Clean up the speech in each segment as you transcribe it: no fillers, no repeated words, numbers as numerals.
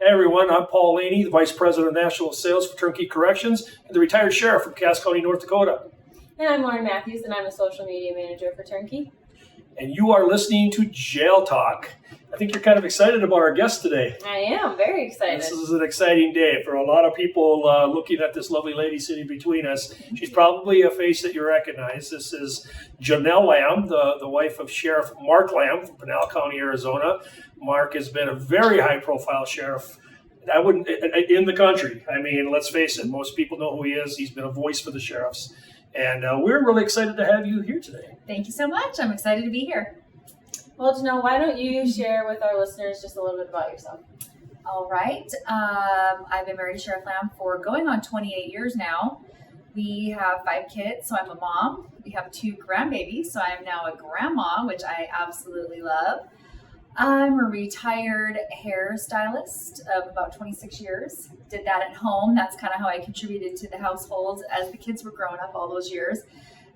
Hey everyone, I'm Paul Laney, the Vice President of National Sales for Turnkey Corrections and the retired sheriff from Cass County, North Dakota. And I'm Lauren Matthews, and I'm a social media manager for Turnkey. And you are listening to JailTalk. I think you're kind of excited about our guest today. I am very excited. This is an exciting day for a lot of people looking at this lovely lady sitting between us. She's probably a face that you recognize. This is Janel Lamb, the wife of Sheriff Mark Lamb from Pinal County, Arizona. Mark has been a very high-profile sheriff in the country. I mean, let's face it, most people know who he is. He's been a voice for the sheriffs. And we're really excited to have you here today. Thank you so much. I'm excited to be here. Well, Janelle, why don't you share with our listeners just a little bit about yourself? All right. I've been married to Sheriff Lamb for going on 28 years now. We have 5 kids, so I'm a mom. We have 2 grandbabies, so I am now a grandma, which I absolutely love. I'm a retired hairstylist of about 26 years. Did that at home. That's kind of how I contributed to the household as the kids were growing up all those years.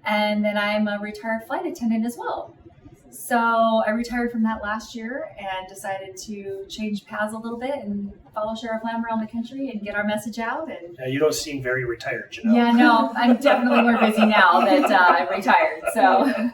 And then I'm a retired flight attendant as well. So I retired from that last year and decided to change paths a little bit and follow Sheriff Lamb around the country and get our message out. And you don't seem very retired, Janelle. Yeah, no, I'm definitely more busy now that I'm retired. So,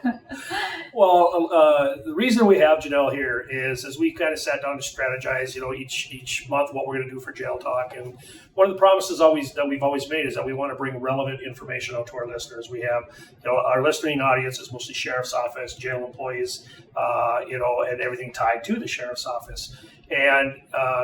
well, the reason we have Janelle here is as we kind of sat down to strategize, each month what we're going to do for Jail Talk. And one of the promises that we've always made is that we want to bring relevant information out to our listeners. We have, our listening audience is mostly sheriff's office, jail employees, and everything tied to the sheriff's office. And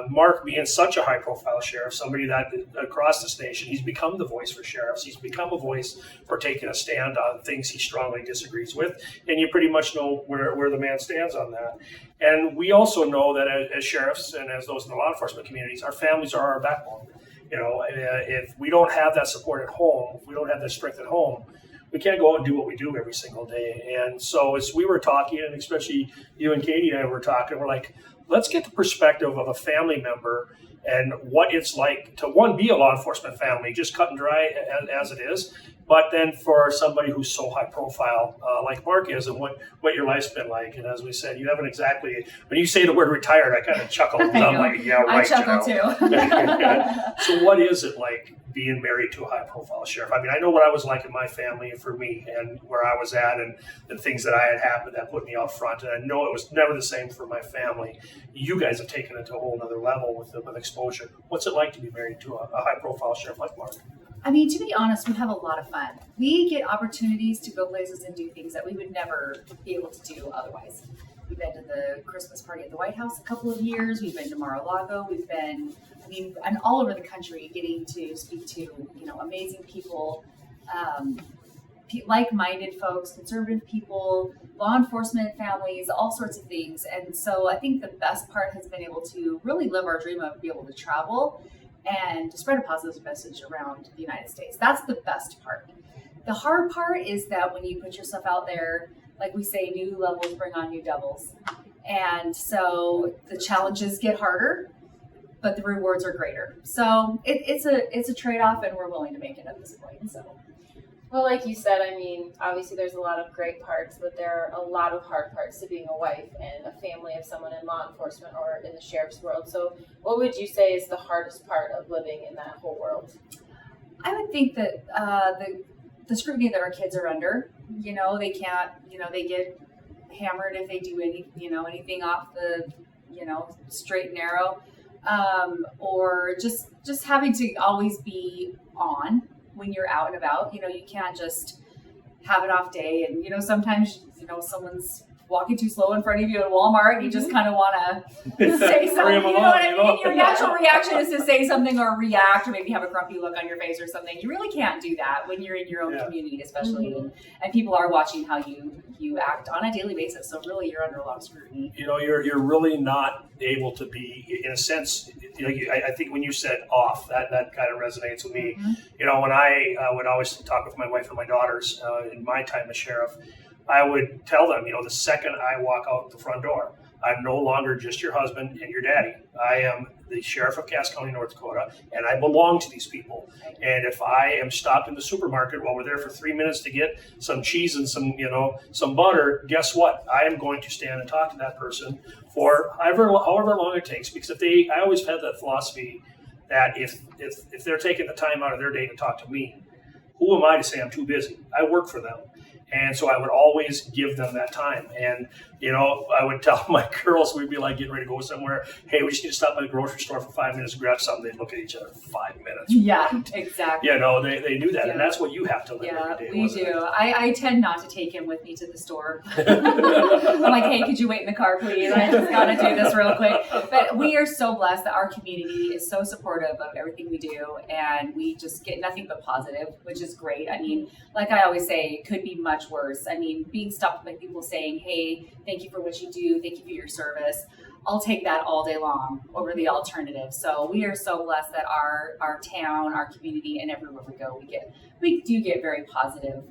Mark, being such a high-profile sheriff, somebody that across this nation, he's become the voice for sheriffs. He's become a voice for taking a stand on things he strongly disagrees with, and you pretty much know where the man stands on that. And we also know that as sheriffs and as those in the law enforcement communities, our families are our backbone. If we don't have that support at home, if we don't have that strength at home, we can't go out and do what we do every single day. And so as we were talking, and especially you and Katie and I were talking, we're like, let's get the perspective of a family member and what it's like to, one, be a law enforcement family, just cut and dry as it is, but then for somebody who's so high profile like Mark is, and what your life's been like. And as we said, you haven't exactly, when you say the word retired, I kind of chuckle. I'm like, yeah, right. I chuckle too. So what is it like being married to a high profile sheriff? I mean, I know what I was like in my family and for me and where I was at and the things that I had happened that put me out front. And I know it was never the same for my family. You guys have taken it to a whole other level with exposure. What's it like to be married to a high profile sheriff like Mark? I mean, to be honest, we have a lot of fun. We get opportunities to go places and do things that we would never be able to do otherwise. We've been to the Christmas party at the White House a couple of years. We've been to Mar-a-Lago. We've been, and all over the country getting to speak to, amazing people, like-minded folks, conservative people, law enforcement families, all sorts of things. And so I think the best part has been able to really live our dream of being able to travel and to spread a positive message around the United States. That's the best part. The hard part is that when you put yourself out there, like we say, new levels bring on new devils. And so the challenges get harder, but the rewards are greater. So it's a trade-off, and we're willing to make it at this point. So. Well, like you said, obviously there's a lot of great parts, but there are a lot of hard parts to being a wife and a family of someone in law enforcement or in the sheriff's world. So what would you say is the hardest part of living in that whole world? I would think that the scrutiny that our kids are under, they can't, they get hammered if they do anything off the, straight and narrow, or just having to always be on when you're out and about. You can't just have an off day, and sometimes someone's walking too slow in front of you at Walmart and you just kind of want to say something. You know what I mean? Your natural reaction is to say something or react or maybe have a grumpy look on your face or something. You really can't do that when you're in your own community, especially, and people are watching how you act on a daily basis. So really, you're under a lot of scrutiny. You're really not able to be, in a sense. I think when you said off, that kind of resonates with me. Mm-hmm. When I would always talk with my wife and my daughters in my time as sheriff, I would tell them, the second I walk out the front door, I'm no longer just your husband and your daddy. I am the sheriff of Cass County, North Dakota, and I belong to these people. And if I am stopped in the supermarket while we're there for 3 minutes to get some cheese and some butter, guess what? I am going to stand and talk to that person for however long it takes. Because I always had that philosophy that if they're taking the time out of their day to talk to me, who am I to say I'm too busy? I work for them. And so I would always give them that time. And, I would tell my girls, we'd be like getting ready to go somewhere. Hey, we just need to stop by the grocery store for 5 minutes and grab something. They'd look at each other for 5 minutes. Yeah, exactly. They do that. Yeah. And that's what you have to live Yeah, every day. we do. I tend not to take him with me to the store. I'm like, hey, could you wait in the car, please? I just got to do this real quick. But we are so blessed that our community is so supportive of everything we do. And we just get nothing but positive, which is great. I mean, like I always say, it could be much worse. I mean, being stopped by people saying, hey, thank you for what you do. Thank you for your service. I'll take that all day long over the alternative. So we are so blessed that our town, our community, and everywhere we go, we do get very positive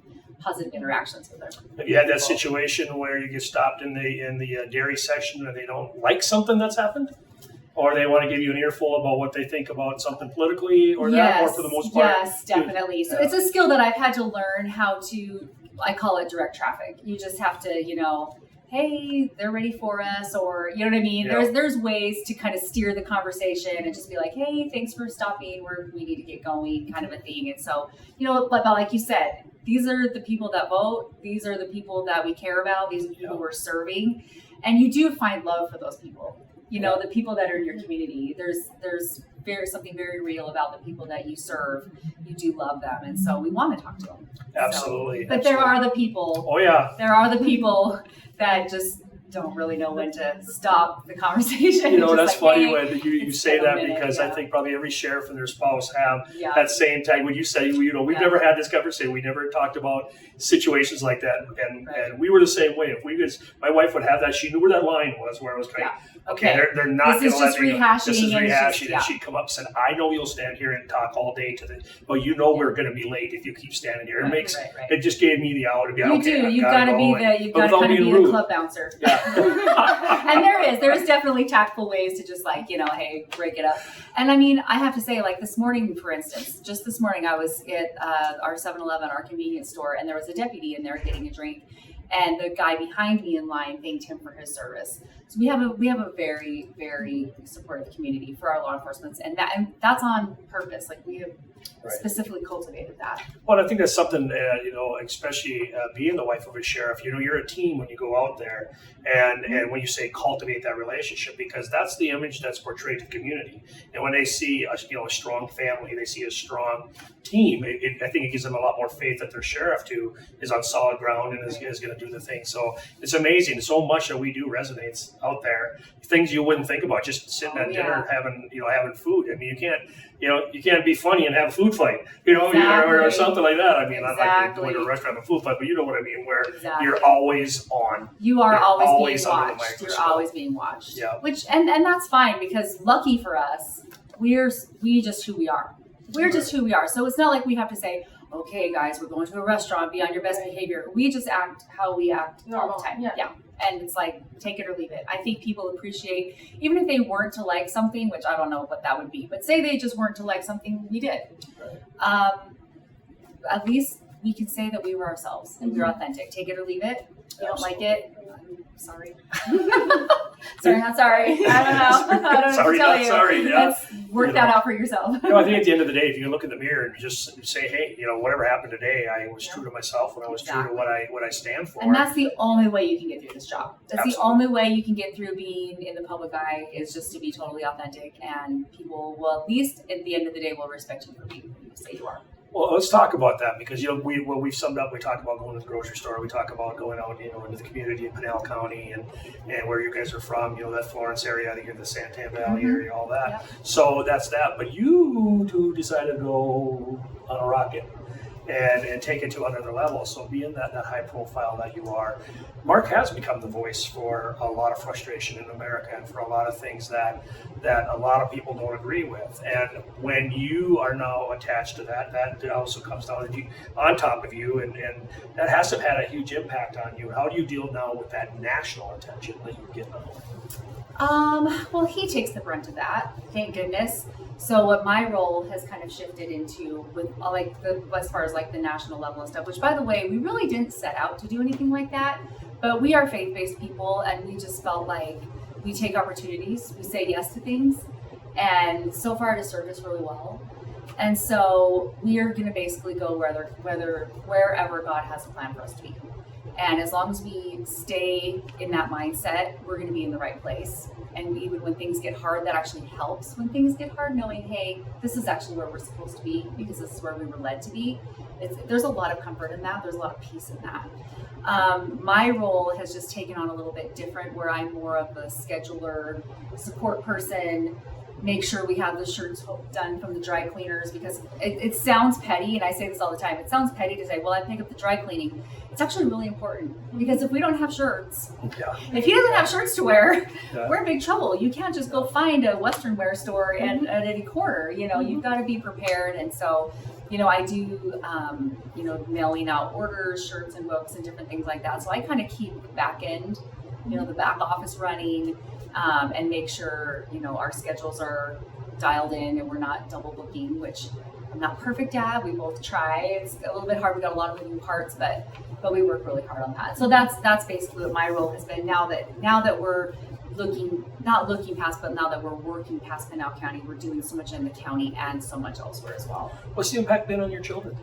interactions with them. Have you had that situation where you get stopped in the dairy section and they don't like something that's happened? Or they want to give you an earful about what they think about something politically or that, or for the most part? Yes, definitely. So it's a skill that I've had to learn how to, I call it direct traffic. You just have to, hey, they're ready for us, or you know what I mean? Yeah. There's ways to kind of steer the conversation and just be like, hey, thanks for stopping. We need to get going, kind of a thing. And so, but like you said, these are the people that vote. These are the people that we care about. These are the people we're serving. And you do find love for those people. The people that are in your community. There's something very real about the people that you serve. You do love them, and so we want to talk to them. Absolutely. But there are the people. Oh yeah. There are the people that just don't really know when to stop the conversation. That's funny hey, when you say that because I think probably every sheriff and their spouse have that same tag. When you say, we've never had this conversation. We never talked about situations like that. And we were the same way. My wife would have that. She knew where that line was, where it was kind of, okay, they're not going to let me know. This is rehashing. And she'd come up and said, I know you'll stand here and talk all day but we're going to be late if you keep standing here. It just gave me the hour to be You do. You've got to be the club bouncer. Yeah. And there is definitely tactful ways to just hey, break it up. And I mean, I have to say, like this morning, for instance, just this morning, I was at our 7-Eleven, our convenience store, and there was a deputy in there getting a drink. And the guy behind me in line thanked him for his service. So we have a very, very supportive community for our law enforcement, and that's on purpose. Like we have specifically cultivated that. Well, I think that's something especially being the wife of a sheriff. You're a team when you go out there, and when you say cultivate that relationship, because that's the image that's portrayed to the community. And when they see a strong family, they see a strong team. I think it gives them a lot more faith that their sheriff too is on solid ground and is going to do the thing. So it's amazing. So much that we do resonates out there. Things you wouldn't think about, just sitting at dinner having food. I mean, you can't be funny and have a food fight, or something like that. I mean, I'm not going to a restaurant and a food fight, but you know what I mean, where you're always on. You are always being under the watched. microscope. You're always being watched. Yeah. Which and that's fine, because lucky for us, we just who we are. We're just who we are. So it's not like we have to say, okay, guys, we're going to a restaurant, be on your best behavior. We just act how we act all the time. Yeah. And it's like, take it or leave it. I think people appreciate, even if they weren't to like something, which I don't know what that would be, but say they just weren't to like something we did. At least we can say that we were ourselves and we were authentic. Take it or leave it. If you don't like it, I'm sorry. Sorry, not sorry. I don't know. I don't know Sorry, what to tell not you. sorry. Yeah. Let's work that out for yourself. I think at the end of the day, if you look in the mirror and just say, hey, whatever happened today, I was true to myself and I was true to what I stand for. And that's the only way you can get through this job. That's Absolutely. The only way you can get through being in the public eye, is just to be totally authentic, and people will, at least at the end of the day, will respect you for being who you say you are. Well, let's talk about that, because we've summed up. We talked about going to the grocery store. We talk about going out, into the community in Pinal County and where you guys are from. That Florence area, I think in the Santan Valley area, all that. Yep. So that's that. But you two decided to go on a rocket and take it to another level. So being that high profile that you are, Mark has become the voice for a lot of frustration in America and for a lot of things that a lot of people don't agree with. And when you are now attached to that, that also comes down on top of you, and that has to have had a huge impact on you. How do you deal now with that national attention that you get now? Well, he takes the brunt of that, thank goodness. So what my role has kind of shifted into with as far as like the national level and stuff, which by the way, we really didn't set out to do anything like that, but we are faith-based people, and we just felt like we take opportunities, we say yes to things, and so far it has served us really well. And so we are going to basically go wherever God has a plan for us to be. And as long as we stay in that mindset, we're going to be in the right place. And even when things get hard, that actually helps when things get hard, knowing, hey, this is actually where we're supposed to be because this is where we were led to be. There's a lot of comfort in that. There's a lot of peace in that. My role has just taken on a little bit different, where I'm more of a scheduler, support person, make sure we have the shirts done from the dry cleaners, because it sounds petty, and I say this all the time, it sounds petty to say, well, I pick up the dry cleaning. It's actually really important, because if we don't have shirts, if he doesn't have shirts to wear, we're in big trouble. You can't just go find a Western wear store at any corner, you've got to be prepared. And so, I do, mailing out orders, shirts and books and different things like that. So I kind of keep the back end, the back office running, and make sure, our schedules are dialed in and we're not double booking, which I'm not perfect at. We both try. It's a little bit hard. We got a lot of moving parts, but we work really hard on that. So that's basically what my role has been. Now that we're not looking past, but now that we're working past Pinal County, we're doing so much in the county and so much elsewhere as well. What's the impact been on your children?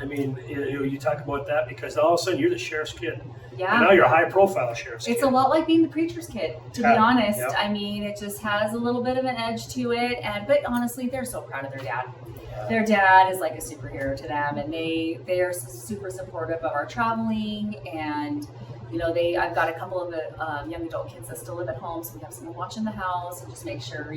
I mean, you talk about that because all of a sudden you're the sheriff's kid. Yeah. And now you're a high-profile sheriff's kid. It's a lot like being the preacher's kid, to be honest. Yep. I mean, it just has a little bit of an edge to it. But honestly, they're so proud of their dad. Yeah. Their dad is like a superhero to them, and they are super supportive of our traveling. And I've got a couple of young adult kids that still live at home, so we have someone watching the house and just make sure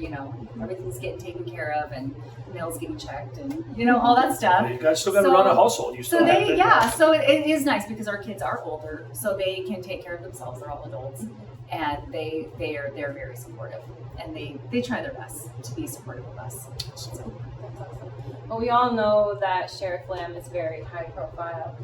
everything's getting taken care of and mail's getting checked and all that stuff. You guys still got to run a household. So it is nice because our kids are older, so they can take care of themselves. They're all adults, and they're very supportive, and they try their best to be supportive of us. So. That's awesome. Well, we all know that Sheriff Lamb is very high profile,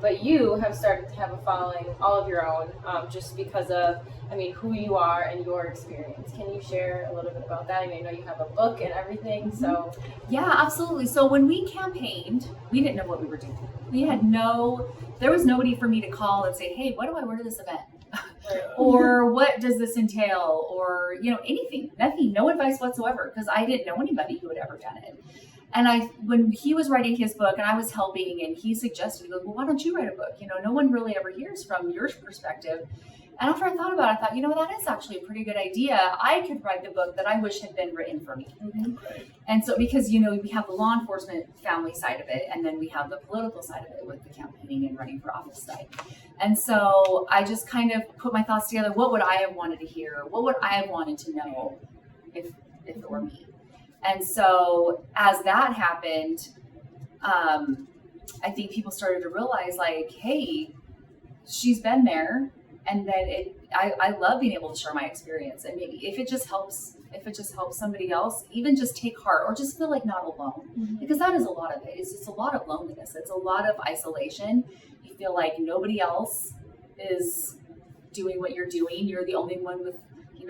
but you have started to have a following all of your own, just because of, who you are and your experience. Can you share a little bit about that? I know you have a book and everything, so. Yeah, absolutely. So when we campaigned, we didn't know what we were doing. There was nobody for me to call and say, hey, what do I wear to this event? Or what does this entail? Or, anything, nothing, no advice whatsoever, because I didn't know anybody who had ever done it. And when he was writing his book and I was helping, and he suggested, he goes, well, why don't you write a book? No one really ever hears from your perspective. And after I thought about it, I thought, that is actually a pretty good idea. I could write the book that I wish had been written for me. Mm-hmm. Right. And so, because, we have the law enforcement family side of it, and then we have the political side of it with the campaigning and running for office side. And so I just kind of put my thoughts together. What would I have wanted to hear? What would I have wanted to know if it were me? And so as that happened, I think people started to realize, like, hey, she's been there. And then I love being able to share my experience, and maybe if it just helps somebody else, even just take heart or just feel like not alone, because that is a lot of it. It's just a lot of loneliness. It's a lot of isolation. You feel like nobody else is doing what you're doing. You're the only one with,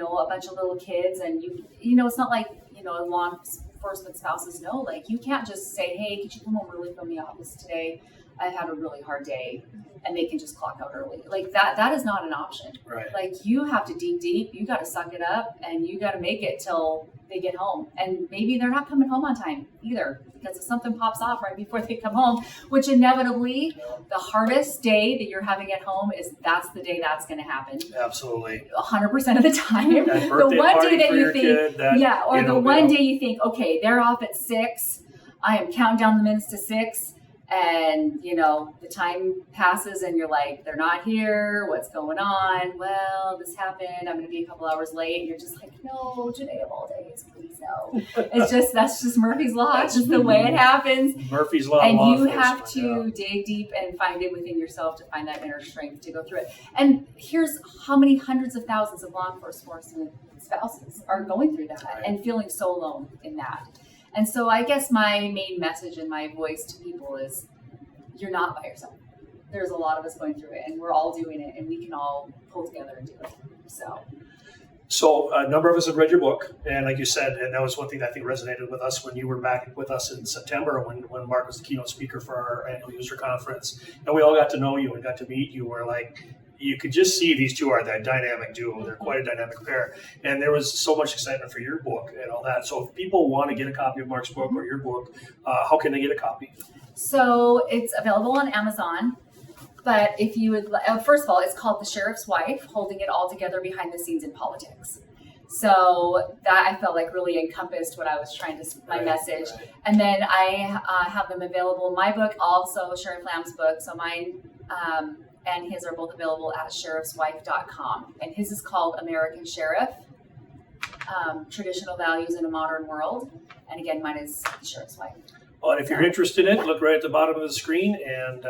a bunch of little kids, and it's not like, law enforcement spouses know, like, you can't just say, hey, could you come home early from the office today? I had a really hard day, and they can just clock out early. Like that is not an option. Right. Like, you have to dig deep, you got to suck it up, and you got to make it till they get home. And maybe they're not coming home on time either, because if something pops off right before they come home, which inevitably the hardest day that you're having at home that's the day that's going to happen. Absolutely. 100% of the time. The one day that you think, the one day you think, okay, they're off at 6. I am counting down the minutes to 6. And, the time passes and you're like, they're not here. What's going on? Well, this happened. I'm going to be a couple hours late. And you're just like, no, today of all days, please no. That's just Murphy's Law. It's just the way it happens. Murphy's Law. And law you have enforcement, to dig deep and find it within yourself to find that inner strength to go through it. And here's how many hundreds of thousands of law enforcement spouses are going through that Right. and feeling so alone in that. And so I guess my main message and my voice to people is, you're not by yourself. There's a lot of us going through it, and we're all doing it, and we can all pull together and do it. So a number of us have read your book, and like you said, and that was one thing that I think resonated with us when you were back with us in September when Mark was the keynote speaker for our annual user conference, and we all got to know you and got to meet you. We're like, you could just see these two are that dynamic duo. They're quite a dynamic pair, and there was so much excitement for your book and all that. So if people want to get a copy of Mark's book or your book, how can they get a copy? So it's available on Amazon. But if you would, first of all, it's called The Sheriff's Wife, Holding It All Together Behind the Scenes in Politics. So that I felt like really encompassed what I was trying to, my message. Right. And then I have them available. My book, also Sheriff Lamb's book. So mine and his are both available at sheriffswife.com. And his is called American Sheriff, Traditional Values in a Modern World. And again, mine is The Sheriff's Wife. Well, and if you're interested in it, look right at the bottom of the screen, and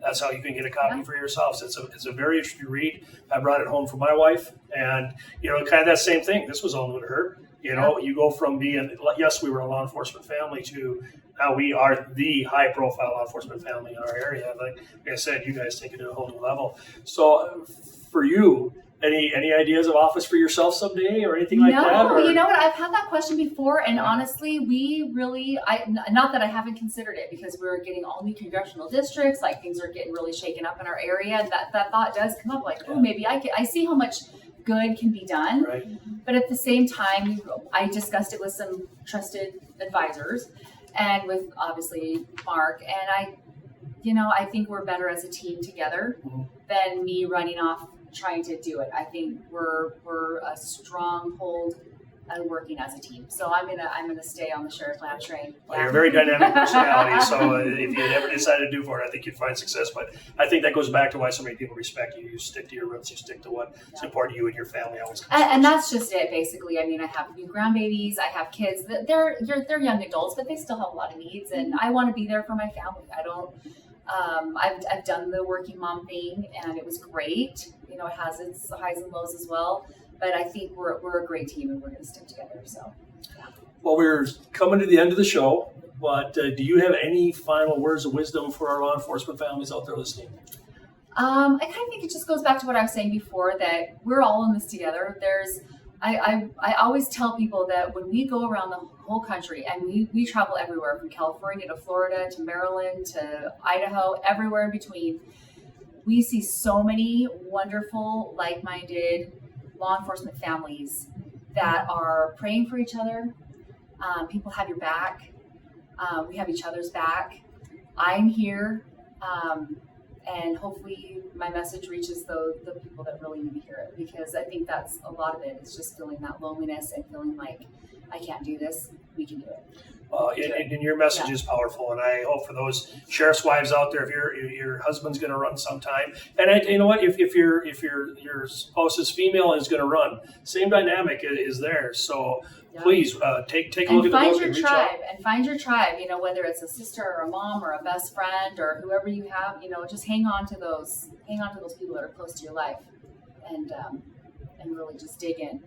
that's how you can get a copy for yourselves. It's a very interesting read. I brought it home for my wife, and kind of that same thing. This was all new to her. You go from being, yes, we were a law enforcement family, to now we are the high-profile law enforcement family in our area. Like I said, you guys take it to a whole new level. So, for you, any ideas of office for yourself someday or anything like that? No, you know what? I've had that question before, and honestly, we really, not that I haven't considered it, because we're getting all new congressional districts, like things are getting really shaken up in our area, and that thought does come up, like, oh, maybe I see how much good can be done. Right. But at the same time, I discussed it with some trusted advisors, and with obviously Mark, and I think we're better as a team together than me running off trying to do it. I think we're a strong hold and working as a team. So I'm gonna stay on the Sheriff Lamb train. Well, you're a very dynamic personality, so if you ever decided to do for it, I think you'd find success. But I think that goes back to why so many people respect you. You stick to your roots. You stick to what's important to you and your family. Always. And that's just it, basically. I mean, I have new grandbabies. I have kids. They're young adults, but they still have a lot of needs, and I want to be there for my family. I don't. I've done the working mom thing, and it was great. It has its highs and lows as well. But I think we're a great team, and we're going to stick together. So, yeah. Well, we're coming to the end of the show, but do you have any final words of wisdom for our law enforcement families out there listening? I kind of think it just goes back to what I was saying before, that we're all in this together. I always tell people that when we go around the whole country, and we travel everywhere from California to Florida to Maryland to Idaho, everywhere in between, we see so many wonderful, like-minded law enforcement families that are praying for each other. People have your back. We have each other's back. I'm here. And hopefully my message reaches the people that really need to hear it, because I think that's a lot of it. It's just feeling that loneliness and feeling like I can't do this. We can do it. And your message is powerful, and I hope for those sheriff's wives out there, if your husband's going to run sometime, and you know what, if your spouse is female and is going to run, same dynamic is there. So please take a look at the book and reach out. And find your tribe. Whether it's a sister or a mom or a best friend or whoever you have, just hang on to those people that are close to your life, and really just dig in.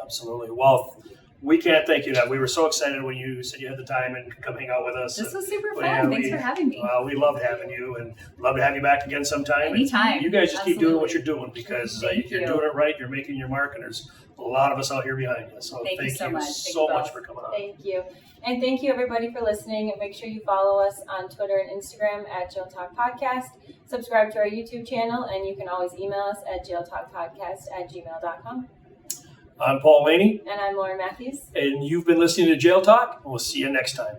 Absolutely. Well, we can't thank you enough. We were so excited when you said you had the time and could come hang out with us. This was super fun. Thanks for having me. We loved having you, and love to have you back again sometime. Anytime. And you guys just keep doing what you're doing, because Thank you're you. doing it right. You're making your mark, and there's a lot of us out here behind you. So thank you so much. so much for coming on. Thank you. And thank you, everybody, for listening. And make sure you follow us on Twitter and Instagram at JailTalk Podcast. Subscribe to our YouTube channel, and you can always email us at jailtalkpodcast@gmail.com. I'm Paul Laney. And I'm Lauren Matthews. And you've been listening to Jail Talk. We'll see you next time.